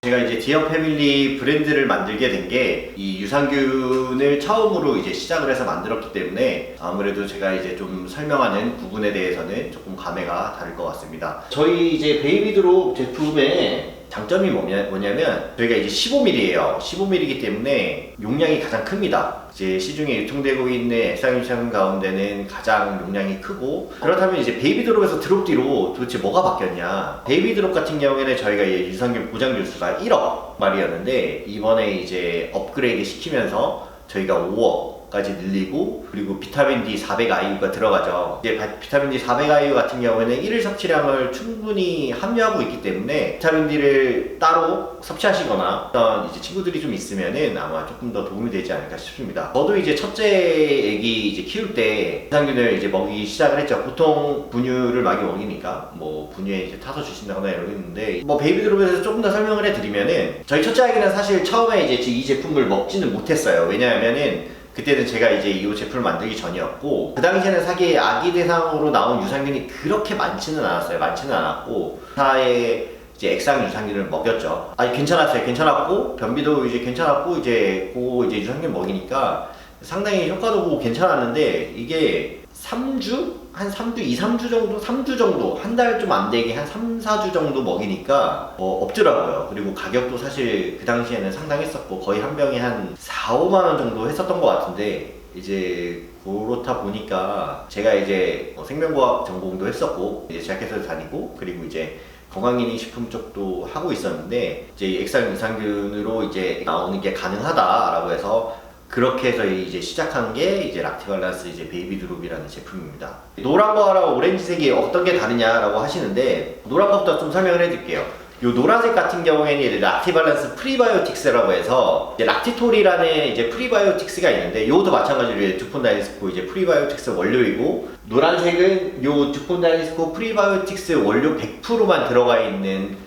제가 이제 디어 패밀리 브랜드를 만들게 된 게 이 유산균을 처음으로 이제 시작을 해서 만들었기 때문에 아무래도 제가 이제 좀 설명하는 부분에 대해서는 조금 감회가 다를 것 같습니다. 저희 이제 베이비드롭 제품의 장점이 뭐냐면 저희가 이제 15mm예요. 15mm이기 때문에 용량이 가장 큽니다. 이제 시중에 유통되고 있는 액상유산 가운데는 가장 용량이 크고, 그렇다면 이제 베이비드롭에서 드롭 뒤로 도대체 뭐가 바뀌었냐. 베이비드롭 같은 경우에는 저희가 이제 유산균 보장 주수가 1억 마리였는데 이번에 이제 업그레이드 시키면서 저희가 5억까지 늘리고, 그리고 비타민 D 400IU가 들어가죠. 이제 비타민 D 400IU 같은 경우에는 1일 섭취량을 충분히 함유하고 있기 때문에 비타민 D를 따로 섭취하시거나 어떤 이제 친구들이 좀 있으면은 아마 조금 더 도움이 되지 않을까 싶습니다. 저도 이제 첫째 애기 이제 키울 때 유산균을 이제 먹이기 시작을 했죠. 보통 분유를 많이 먹이니까 뭐 분유에 이제 타서 주신다거나 이러는데, 뭐 베이비드롭에서 조금 더 설명을 해드리면은 저희 첫째 아기는 사실 처음에 이제 이 제품을 먹지는 못했어요. 왜냐하면은 그때는 제가 이제 이 제품을 만들기 전이었고, 그 당시에는 사실 아기 대상으로 나온 유산균이 그렇게 많지는 않았어요. 많지는 않았고, 사에 이제 액상 유산균을 먹였죠. 아니 괜찮았어요. 괜찮았고 변비도 이제 괜찮았고, 이제 이제 유산균 먹이니까 상당히 효과도 보고 괜찮았는데, 이게 3주? 한 2, 3주 정도? 3주 정도? 한 달 좀 안 되게 한 3, 4주 정도 먹이니까 없더라고요. 그리고 가격도 사실 그 당시에는 상당했었고, 거의 한 병에 한 4, 5만원 정도 했었던 것 같은데, 이제 그렇다 보니까 제가 이제 생명과학 전공도 했었고, 이제 제약회사도 다니고, 그리고 이제 건강기능식품 쪽도 하고 있었는데, 이제 액상 유산균으로 이제 나오는 게 가능하다라고 해서 그렇게 해서 이제 시작한 게 이제 락티발란스 이제 베이비드롭이라는 제품입니다. 노란 거랑 오렌지색이 어떤 게 다르냐라고 하시는데, 노란 거부터 좀 설명을 해드릴게요. 요 노란색 같은 경우에는 이제 락티발란스 프리바이오틱스라고 해서 이제 락티톨이라는 이제 프리바이오틱스가 있는데, 요것도 마찬가지로 두폰 다이니스코 이제 프리바이오틱스 원료이고, 노란색은 요 두폰 다이니스코 프리바이오틱스 원료 100%만 들어가 있는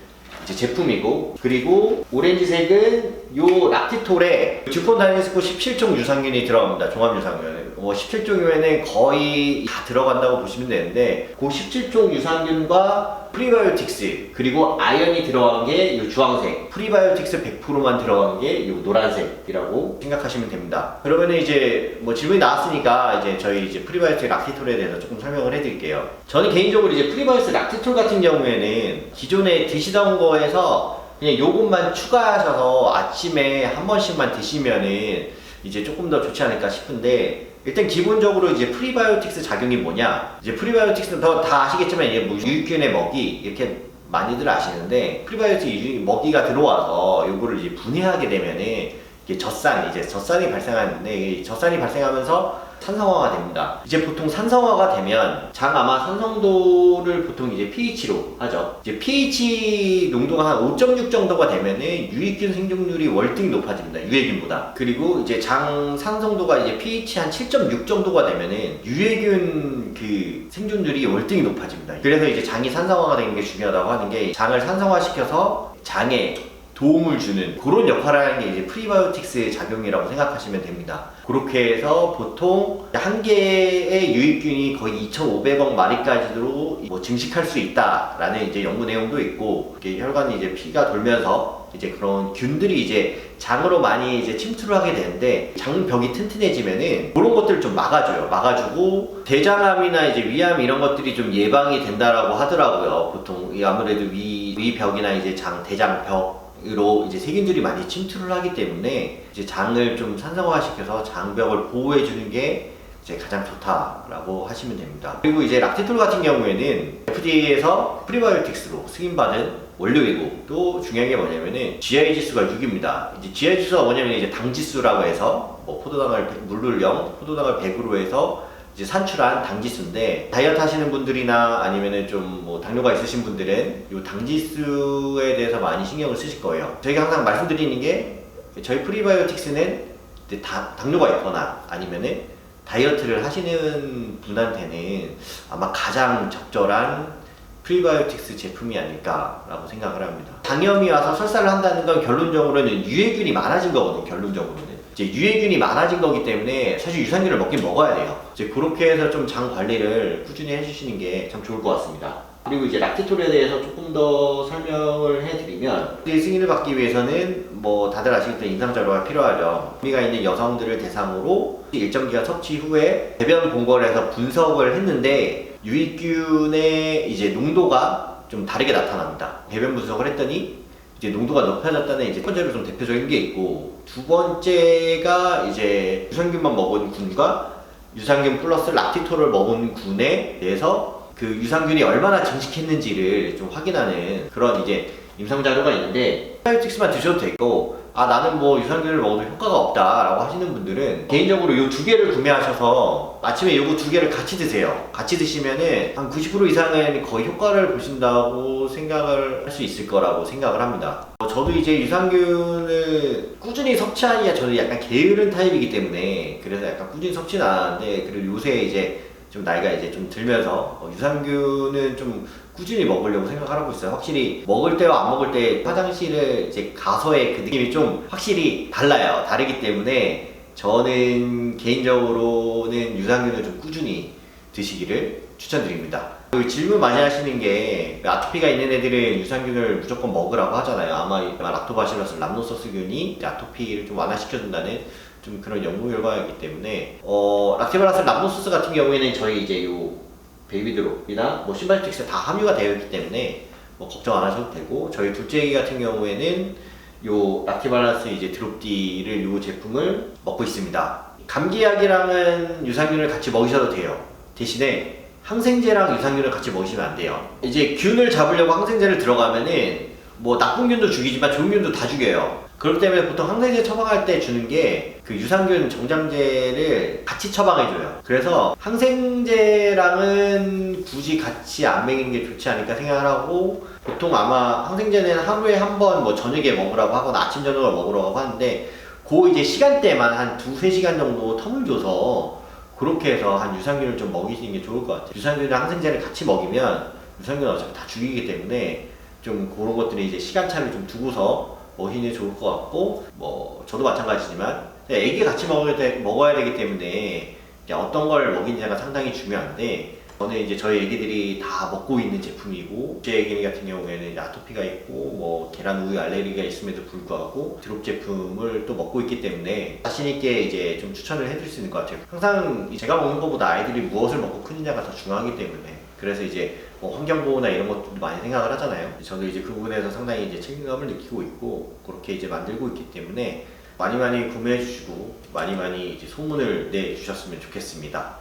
이제 제품이고, 그리고 오렌지색은 요 락티톨에 듀폰 다이니스코 17종 유산균이 들어갑니다. 종합 유산균. 17종이면은 거의 다 들어간다고 보시면 되는데, 그 17종 유산균과 프리바이오틱스 그리고 아연이 들어간 게 요 주황색, 프리바이오틱스 100%만 들어간 게 요 노란색이라고 생각하시면 됩니다. 그러면은 이제 뭐 질문이 나왔으니까 이제 저희 이제 프리바이오틱스 락티톨에 대해서 조금 설명을 해드릴게요. 저는 개인적으로 이제 프리바이오틱스 락티톨 같은 경우에는 기존에 드시던 거에서 그냥 요것만 추가하셔서 아침에 한 번씩만 드시면은 이제 조금 더 좋지 않을까 싶은데, 일단 기본적으로 이제 프리바이오틱스 작용이 뭐냐, 이제 프리바이오틱스는 다 아시겠지만 이게 뭐 유익균의 먹이 이렇게 많이들 아시는데, 프리바이오틱 먹이가 들어와서 요거를 이제 분해하게 되면은 이게 젖산이 발생하는데, 이 젖산이 발생하면서 산성화가 됩니다. 이제 보통 산성화가 되면 장 아마 산성도를 보통 이제 pH로 하죠. 이제 pH 농도가 한 5.6 정도가 되면은 유익균 생존율이 월등히 높아집니다. 유해균보다. 그리고 이제 장 산성도가 이제 pH 한 7.6 정도가 되면은 유해균 그 생존율이 월등히 높아집니다. 그래서 이제 장이 산성화가 되는 게 중요하다고 하는 게, 장을 산성화시켜서 장에 도움을 주는 그런 역할을 하는 게 이제 프리바이오틱스의 작용이라고 생각하시면 됩니다. 그렇게 해서 보통 한 개의 유익균이 거의 2,500억 마리까지도 뭐 증식할 수 있다라는 이제 연구 내용도 있고, 혈관이 이제 피가 돌면서 이제 그런 균들이 이제 장으로 많이 이제 침투를 하게 되는데, 장벽이 튼튼해지면은 그런 것들을 좀 막아줘요. 막아주고 대장암이나 이제 위암 이런 것들이 좀 예방이 된다라고 하더라고요. 보통 아무래도 위벽이나 이제 대장벽 으로 이제 세균들이 많이 침투를 하기 때문에 이제 장을 좀 산성화시켜서 장벽을 보호해 주는 게 이제 가장 좋다라고 하시면 됩니다. 그리고 이제 락티톨 같은 경우에는 FDA에서 프리바이오틱스로 승인받은 원료이고, 또 중요한 게 뭐냐면은 GI 지수가 6입니다. 이제 GI 지수가 뭐냐면 이제 당 지수라고 해서 뭐 포도당을 물을 0, 포도당을 100으로 해서 이제 산출한 당지수인데, 다이어트 하시는 분들이나 아니면은 좀 뭐 당뇨가 있으신 분들은 이 당지수에 대해서 많이 신경을 쓰실 거예요. 저희가 항상 말씀드리는 게, 저희 프리바이오틱스는 당뇨가 있거나 아니면은 다이어트를 하시는 분한테는 아마 가장 적절한 프리바이오틱스 제품이 아닐까라고 생각을 합니다. 당염이 와서 설사를 한다는 건 결론적으로는 유해균이 많아진 거거든요. 결론적으로는 이제 유해균이 많아진 거기 때문에 사실 유산균을 먹긴 먹어야 돼요. 이제 그렇게 해서 좀 장 관리를 꾸준히 해주시는 게 참 좋을 것 같습니다. 그리고 이제 락티톨에 대해서 조금 더 설명을 해드리면 승인을 받기 위해서는 뭐 다들 아시겠지만 임상 자료가 필요하죠. 의미가 있는 여성들을 대상으로 일정 기간 섭취 후에 배변 본거를 해서 분석을 했는데 유익균의 이제 농도가 좀 다르게 나타납니다. 배변 분석을 했더니 이제 농도가 높아졌다는 이제 첫 번째로 좀 대표적인 게 있고, 두 번째가 이제 유산균만 먹은 군과 유산균 플러스 락티톨을 먹은 군에 대해서 그 유산균이 얼마나 증식했는지를 좀 확인하는 그런 이제 임상 자료가 있는데, 프라이오틱스만 드셔도 되고 나는 뭐 유산균을 먹어도 효과가 없다 라고 하시는 분들은 개인적으로 이 두 개를 구매하셔서 아침에 요거 두 개를 같이 드세요. 같이 드시면은 한 90% 이상은 거의 효과를 보신다고 생각을 할 수 있을 거라고 생각을 합니다. 저도 이제 유산균을 꾸준히 섭취하기가 저는 약간 게으른 타입이기 때문에 그래서 약간 꾸준히 섭취는 안 하는데, 그리고 요새 이제 좀 나이가 이제 좀 들면서 유산균은 좀 꾸준히 먹으려고 생각을 하고 있어요. 확실히 먹을 때와 안 먹을 때 화장실을 이제 가서의 그 느낌이 좀 확실히 달라요. 다르기 때문에 저는 개인적으로는 유산균을 좀 꾸준히 드시기를 추천드립니다. 질문 많이 하시는 게 아토피가 있는 애들은 유산균을 무조건 먹으라고 하잖아요. 아마 락토바실러스 람노소스균이 아토피를 좀 완화시켜준다는 좀 그런 연구 결과이기 때문에 락토바실러스 람노소스 같은 경우에는 저희 이제 요 베이비드롭이나 뭐 신발틱스에 다 함유가 되어 있기 때문에 뭐 걱정 안 하셔도 되고, 저희 둘째 애기 같은 경우에는 요 락티발란스 이제 드롭디를 요 제품을 먹고 있습니다. 감기약이랑은 유산균을 같이 먹으셔도 돼요. 대신에 항생제랑 유산균을 같이 먹으시면 안 돼요. 이제 균을 잡으려고 항생제를 들어가면은 뭐 나쁜 균도 죽이지만 좋은 균도 다 죽여요. 그렇기 때문에 보통 항생제 처방할 때 주는 게 그 유산균 정장제를 같이 처방해줘요. 그래서 항생제랑은 굳이 같이 안 먹이는 게 좋지 않을까 생각을 하고, 보통 아마 항생제는 하루에 한 번 뭐 저녁에 먹으라고 하거나 아침 저녁을 먹으라고 하는데, 그 이제 시간대만 한 2-3시간 정도 텀을 줘서 그렇게 해서 한 유산균을 좀 먹이시는 게 좋을 것 같아요. 유산균이랑 항생제를 같이 먹이면 유산균은 어차피 다 죽이기 때문에 좀 그런 것들이 이제 시간차를 좀 두고서 먹이는 게 좋을 것 같고, 뭐 저도 마찬가지지만 애기 같이 먹어야 되기 때문에 어떤 걸 먹이느냐가 상당히 중요한데, 저는 이제 저희 애기들이 다 먹고 있는 제품이고, 제 애기 같은 경우에는 아토피가 있고 뭐 계란 우유 알레르기가 있음에도 불구하고 드롭 제품을 또 먹고 있기 때문에 자신 있게 이제 좀 추천을 해줄 수 있는 것 같아요. 항상 제가 먹는 것보다 아이들이 무엇을 먹고 크느냐가 더 중요하기 때문에, 그래서 이제 뭐 환경보호나 이런 것도 많이 생각을 하잖아요. 저도 이제 그 부분에서 상당히 이제 책임감을 느끼고 있고 그렇게 이제 만들고 있기 때문에 많이 구매해 주시고 많이 이제 소문을 내 주셨으면 좋겠습니다.